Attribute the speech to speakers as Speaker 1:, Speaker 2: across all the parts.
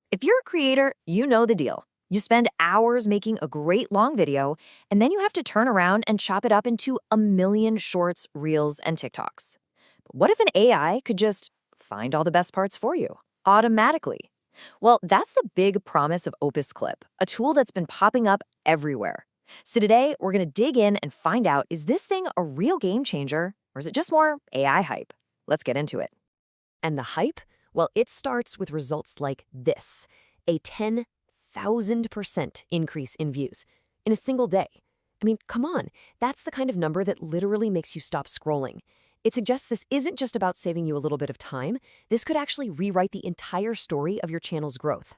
Speaker 1: If you're a creator, you know the deal. You spend hours making a great long video, and then you have to turn around and chop it up into a million shorts, reels, and TikToks. But what if an AI could just find all the best parts for you automatically? Well, that's the big promise of OpusClip, a tool that's been popping up everywhere. So today, we're going to dig in and find out, is this thing a real game changer, or is it just more AI hype? Let's get into it. And the hype? Well, it starts with results like this, a 10,000% increase in views in a single day. I mean, come on, that's the kind of number that literally makes you stop scrolling. It suggests this isn't just about saving you a little bit of time. This could actually rewrite the entire story of your channel's growth.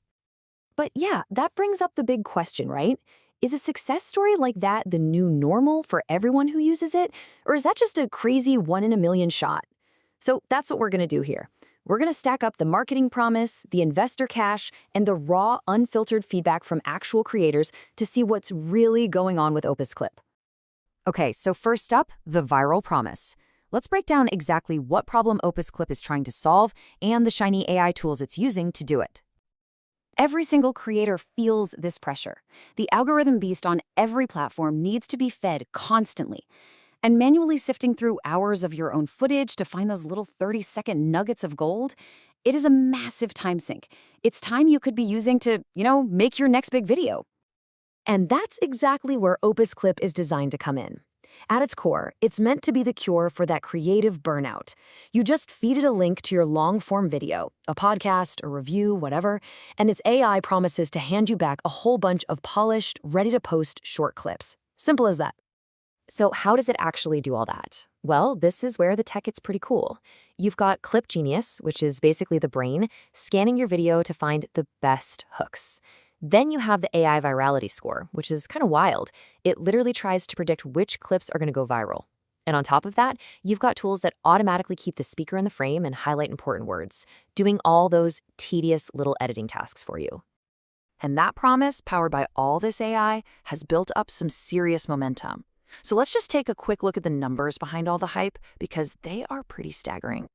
Speaker 1: But yeah, that brings up the big question, right? Is a success story like that the new normal for everyone who uses it? Or is that just a crazy one-in-a-million shot? So that's what we're going to do here. We're going to stack up the marketing promise, the investor cash, and the raw, unfiltered feedback from actual creators to see what's really going on with OpusClip. Okay, so first up, the viral promise. Let's break down exactly what problem OpusClip is trying to solve and the shiny AI tools it's using to do it. Every single creator feels this pressure. The algorithm beast on every platform needs to be fed constantly. And manually sifting through hours of your own footage to find those little 30-second nuggets of gold, it is a massive time sink. It's time you could be using to, make your next big video. And that's exactly where OpusClip is designed to come in. At its core, it's meant to be the cure for that creative burnout. You just feed it a link to your long-form video, a podcast, a review, whatever, and its AI promises to hand you back a whole bunch of polished, ready-to-post short clips. Simple as that. So how does it actually do all that? Well, this is where the tech gets pretty cool. You've got Clip Genius, which is basically the brain, scanning your video to find the best hooks. Then you have the AI Virality Score, which is kind of wild. It literally tries to predict which clips are going to go viral. And on top of that, you've got tools that automatically keep the speaker in the frame and highlight important words, doing all those tedious little editing tasks for you.
Speaker 2: And that promise, powered by all this AI, has built up some serious momentum. So let's just take a quick look at the numbers behind all the hype, because they are pretty staggering.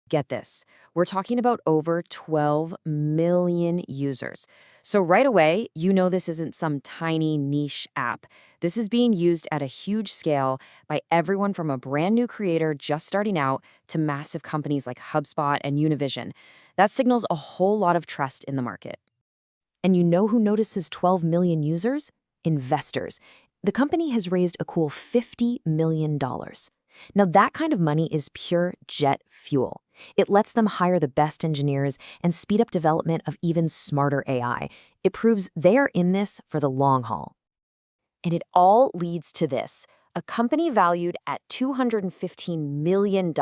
Speaker 1: Get this, we're talking about over 12 million users. So right away, this isn't some tiny niche app. This is being used at a huge scale by everyone from a brand new creator just starting out to massive companies like HubSpot and Univision. That signals a whole lot of trust in the market. And you know who notices 12 million users? Investors. The company has raised a cool $50 million. Now, that kind of money is pure jet fuel. It lets them hire the best engineers and speed up development of even smarter AI. It proves they are in this for the long haul. And it all leads to this, a company valued at $215 million.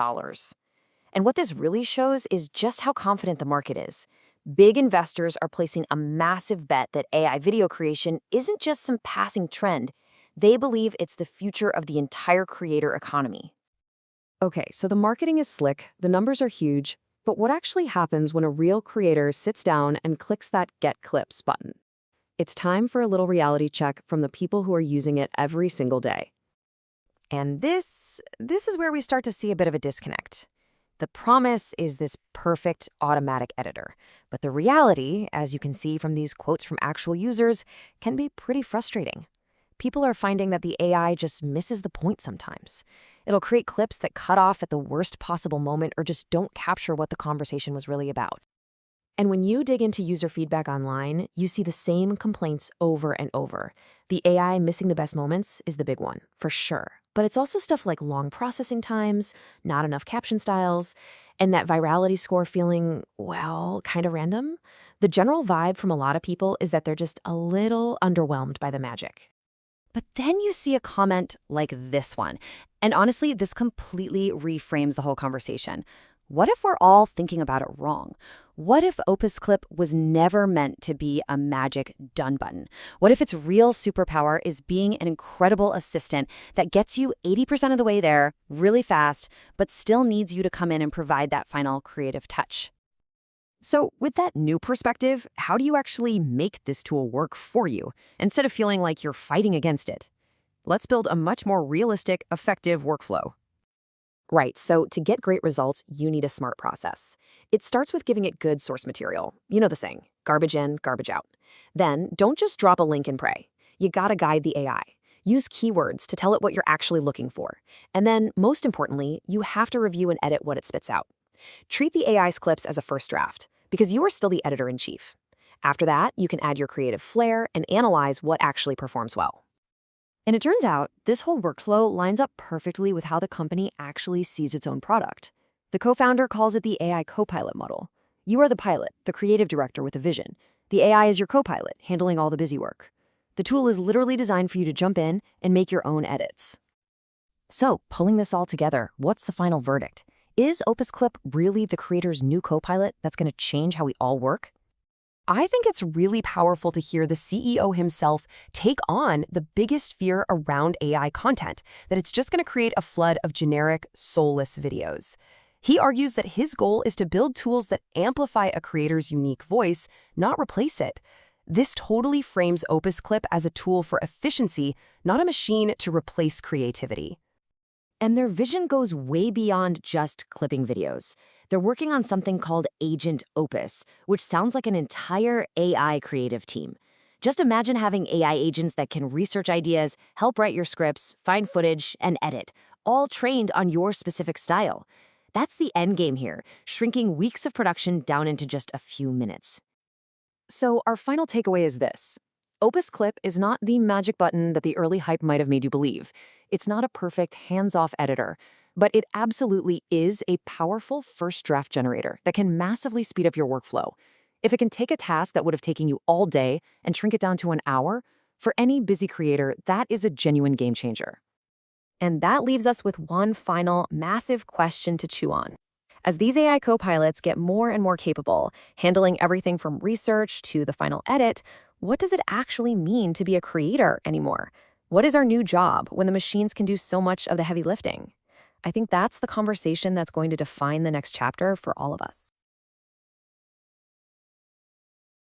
Speaker 1: And what this really shows is just how confident the market is. Big investors are placing a massive bet that AI video creation isn't just some passing trend. They believe it's the future of the entire creator economy. Okay, so the marketing is slick, the numbers are huge, but what actually happens when a real creator sits down and clicks that Get Clips button? It's time for a little reality check from the people who are using it every single day. And this is where we start to see a bit of a disconnect. The promise is this perfect automatic editor, but the reality, as you can see from these quotes from actual users, can be pretty frustrating. People are finding that the AI just misses the point sometimes. It'll create clips that cut off at the worst possible moment or just don't capture what the conversation was really about. And when you dig into user feedback online, you see the same complaints over and over. The AI missing the best moments is the big one, for sure. But it's also stuff like long processing times, not enough caption styles, and that virality score feeling, kind of random. The general vibe from a lot of people is that they're just a little underwhelmed by the magic. But then you see a comment like this one. And honestly, this completely reframes the whole conversation. What if we're all thinking about it wrong? What if OpusClip was never meant to be a magic done button? What if its real superpower is being an incredible assistant that gets you 80% of the way there really fast, but still needs you to come in and provide that final creative touch? So with that new perspective, how do you actually make this tool work for you instead of feeling like you're fighting against it? Let's build a much more realistic, effective workflow. Right, so to get great results, you need a smart process. It starts with giving it good source material. You know the saying, garbage in, garbage out. Then, don't just drop a link and pray. You gotta guide the AI. Use keywords to tell it what you're actually looking for. And then, most importantly, you have to review and edit what it spits out. Treat the AI's clips as a first draft, because you are still the editor-in-chief. After that, you can add your creative flair and analyze what actually performs well. And it turns out, this whole workflow lines up perfectly with how the company actually sees its own product. The co-founder calls it the AI co-pilot model. You are the pilot, the creative director with a vision. The AI is your co-pilot, handling all the busy work. The tool is literally designed for you to jump in and make your own edits. So, pulling this all together, what's the final verdict? Is OpusClip really the creator's new co-pilot that's going to change how we all work? I think it's really powerful to hear the CEO himself take on the biggest fear around AI content, that it's just going to create a flood of generic, soulless videos. He argues that his goal is to build tools that amplify a creator's unique voice, not replace it. This totally frames OpusClip as a tool for efficiency, not a machine to replace creativity. And their vision goes way beyond just clipping videos. They're working on something called Agent Opus, which sounds like an entire AI creative team. Just imagine having AI agents that can research ideas, help write your scripts, find footage, and edit, all trained on your specific style. That's the end game here, shrinking weeks of production down into just a few minutes. So our final takeaway is this. OpusClip is not the magic button that the early hype might have made you believe. It's not a perfect hands-off editor, but it absolutely is a powerful first draft generator that can massively speed up your workflow. If it can take a task that would have taken you all day and shrink it down to an hour, for any busy creator, that is a genuine game changer. And that leaves us with one final massive question to chew on. As these AI co-pilots get more and more capable, handling everything from research to the final edit, what does it actually mean to be a creator anymore? What is our new job when the machines can do so much of the heavy lifting? I think that's the conversation that's going to define the next chapter for all of us.